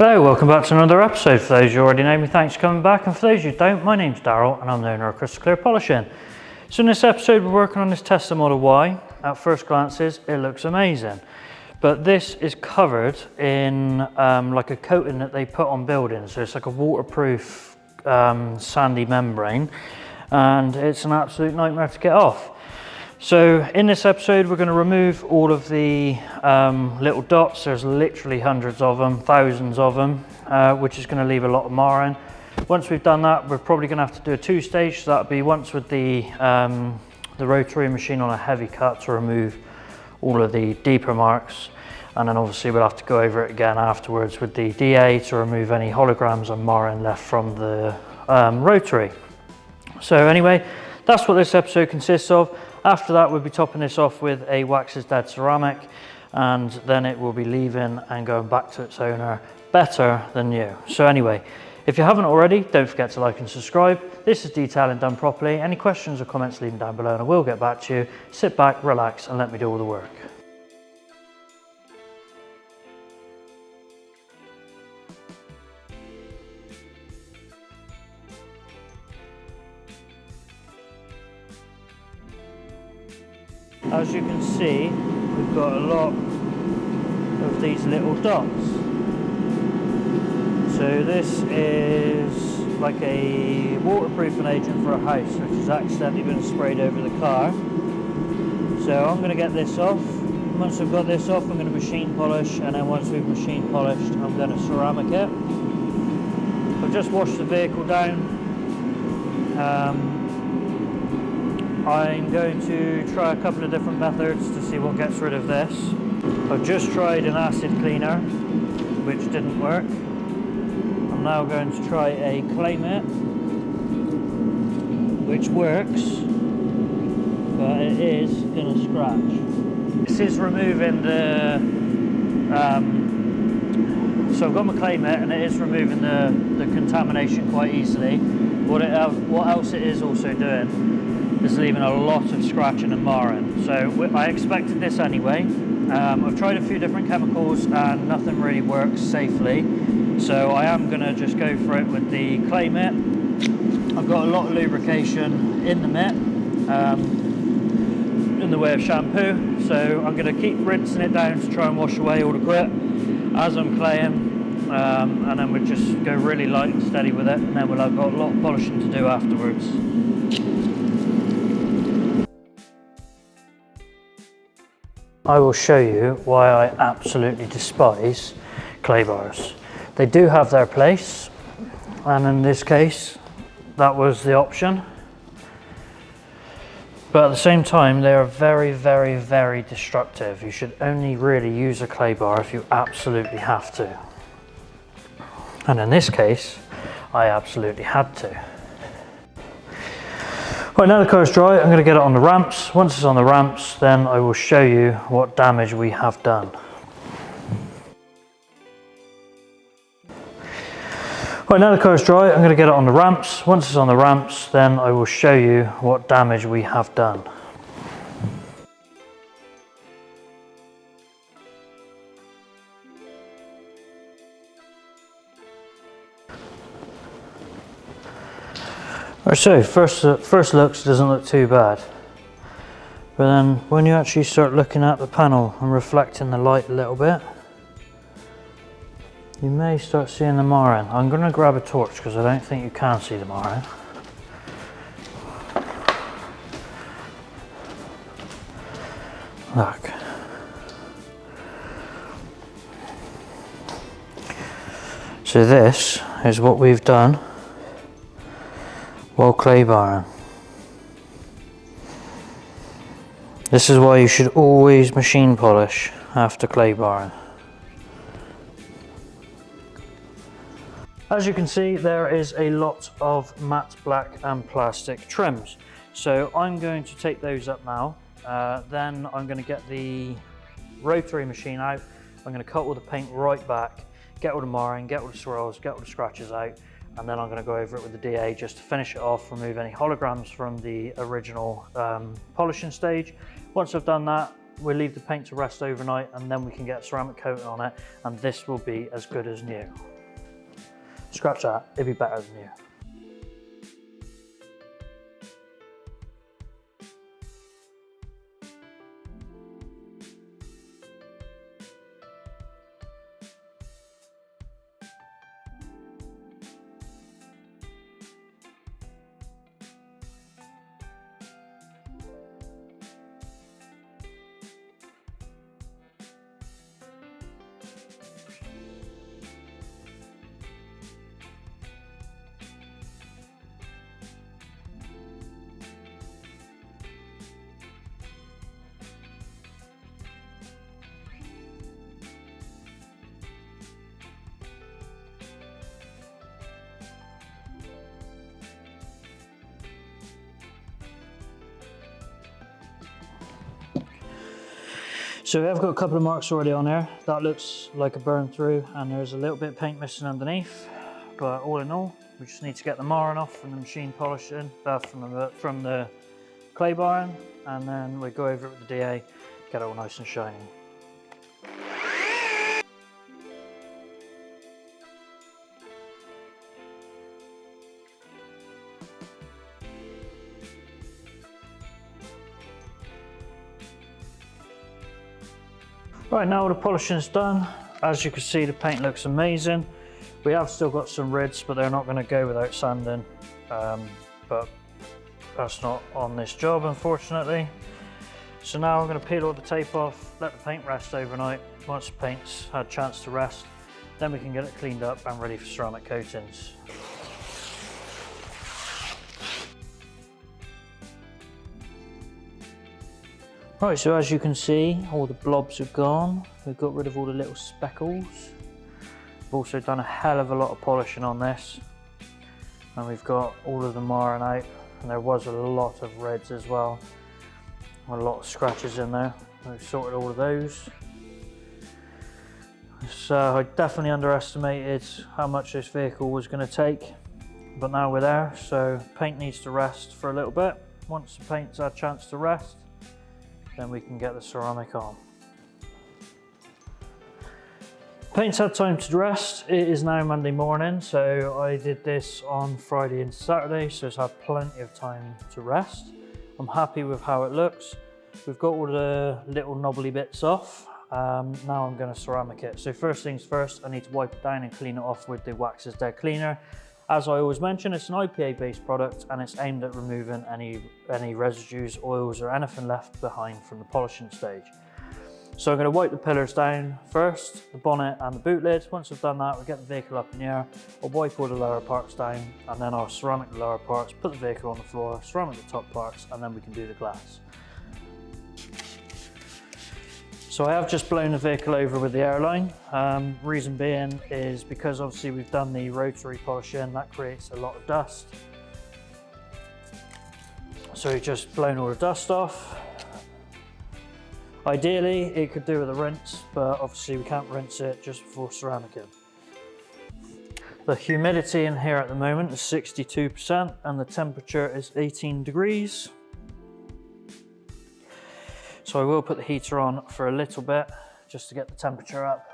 Hello, welcome back to another episode. For those who already know me, thanks for coming back, and for those who don't, my name's Daryl and I'm the owner of Crystal Clear Polishing. So in this episode we're working on this Tesla Model Y. At first glances it looks amazing, but this is covered in like a coating that they put on buildings. So it's like a waterproof sandy membrane, and it's an absolute nightmare to get off. So in this episode we're going to remove all of the little dots. There's literally hundreds of them, thousands of them, which is going to leave a lot of marring. Once we've done that, we're probably going to have to do a two-stage. So that'll be once with the rotary machine on a heavy cut to remove all of the deeper marks, and then obviously we'll have to go over it again afterwards with the DA to remove any holograms and marring left from the rotary. So anyway, that's what this episode consists of. After that, we'll be topping this off with a waxes dead ceramic, and then it will be leaving and going back to its owner better than new. So anyway, if you haven't already, don't forget to like and subscribe. This is detailing done properly. Any questions or comments, leave them down below and I will get back to you. Sit back, relax, and let me do all the work. As you can see, we've got a lot of these little dots. So this is like a waterproofing agent for a house which has accidentally been sprayed over the car. So I'm going to get this off. Once I've got this off, I'm going to machine polish, and then once we've machine polished, I'm going to ceramic it. I've just washed the vehicle down. I'm going to try a couple of different methods to see what gets rid of this. I've just tried an acid cleaner, which didn't work. I'm now going to try a clay mitt, which works, but it is going to scratch. This is removing the, so I've got my clay mitt and it is removing the contamination quite easily. What else it is also doing is leaving a lot of scratching and marring. So I expected this anyway. I've tried a few different chemicals and nothing really works safely. So I am gonna just go for it with the clay mitt. I've got a lot of lubrication in the mitt, in the way of shampoo. So I'm gonna keep rinsing it down to try and wash away all the grit as I'm claying. And then we'll just go really light and steady with it, and then we'll have got a lot of polishing to do afterwards. I will show you why I absolutely despise clay bars. They do have their place, and in this case that was the option, but at the same time they are very, very, very destructive. You should only really use a clay bar if you absolutely have to, and in this case I absolutely had to. Right, now the car's dry, I'm going to get it on the ramps. Once it's on the ramps, then I will show you what damage we have done. Right, now the car's dry, I'm going to get it on the ramps. Once it's on the ramps, then I will show you what damage we have done. So first looks doesn't look too bad, but then when you actually start looking at the panel and reflecting the light a little bit, you may start seeing the marring. I'm going to grab a torch because I don't think you can see the marring. Look. So this is what we've done while clay barring. This is why you should always machine polish after clay barring. As you can see, there is a lot of matte black and plastic trims. So I'm going to take those up now. Then I'm going to get the rotary machine out. I'm going to cut all the paint right back, get all the marring, get all the swirls, get all the scratches out, and then I'm going to go over it with the DA just to finish it off, remove any holograms from the original polishing stage. Once I've done that, we'll leave the paint to rest overnight, and then we can get a ceramic coating on it, and this will be as good as new. Scratch that, it'll be better than new. So I've got a couple of marks already on there. That looks like a burn through, and there's a little bit of paint missing underneath. But all in all, we just need to get the marring off from the machine polishing, from the clay barring, and then we go over it with the DA, get it all nice and shiny. Right, now all the polishing is done. As you can see, the paint looks amazing. We have still got some rids, but they're not going to go without sanding. But that's not on this job, unfortunately. So now I'm going to peel all the tape off, let the paint rest overnight. Once the paint's had a chance to rest, then we can get it cleaned up and ready for ceramic coatings. Right, so as you can see, all the blobs are gone. We've got rid of all the little speckles. We've also done a hell of a lot of polishing on this. And we've got all of the marring out, and there was a lot of reds as well. A lot of scratches in there. We've sorted all of those. So I definitely underestimated how much this vehicle was going to take, but now we're there, so paint needs to rest for a little bit. Once the paint's had a chance to rest, then we can get the ceramic on. Paint's had time to rest. It is now Monday morning, so I did this on Friday and Saturday, so it's had plenty of time to rest. I'm happy with how it looks. We've got all the little knobbly bits off. Now I'm going to ceramic it. So first things first, I need to wipe it down and clean it off with the Wax's Dead Cleaner. As I always mention, it's an IPA based product, and it's aimed at removing any residues, oils or anything left behind from the polishing stage. So I'm going to wipe the pillars down first, the bonnet and the boot lid. Once I've done that, we'll get the vehicle up in the air. I'll wipe all the lower parts down, and then I'll ceramic the lower parts, put the vehicle on the floor, ceramic the top parts, and then we can do the glass. So I have just blown the vehicle over with the airline. Reason being is because obviously we've done the rotary polishing, that creates a lot of dust. So we've just blown all the dust off. Ideally, it could do with a rinse, but obviously we can't rinse it just before ceramicing. The humidity in here at the moment is 62% and the temperature is 18 degrees. So I will put the heater on for a little bit just to get the temperature up.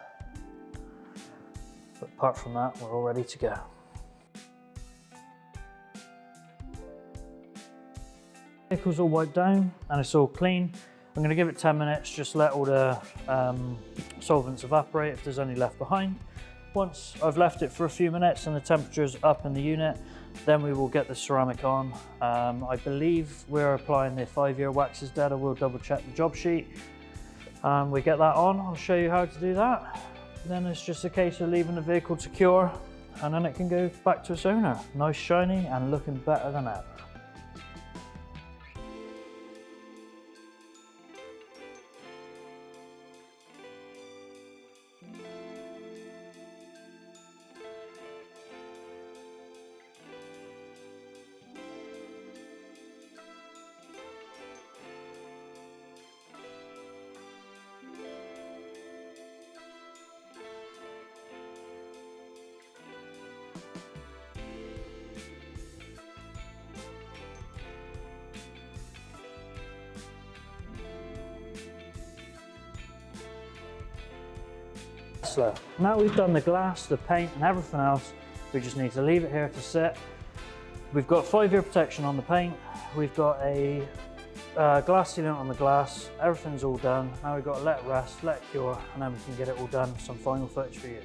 But apart from that, we're all ready to go. The vehicle's all wiped down and it's all clean. I'm going to give it 10 minutes, just let all the solvents evaporate if there's any left behind. Once I've left it for a few minutes and the temperature's up in the unit, then we will get the ceramic on. I believe we're applying the 5-year Wax's Dead. I will double check the job sheet. We get that on, I'll show you how to do that. Then it's just a case of leaving the vehicle to cure, and then it can go back to its owner. Nice, shiny, and looking better than ever. Tesla. Now we've done the glass, the paint and everything else, we just need to leave it here to sit. We've got 5-year protection on the paint. We've got a glass sealant on the glass. Everything's all done. Now we've got to let it rest, let it cure, and then we can get it all done. Some final footage for you.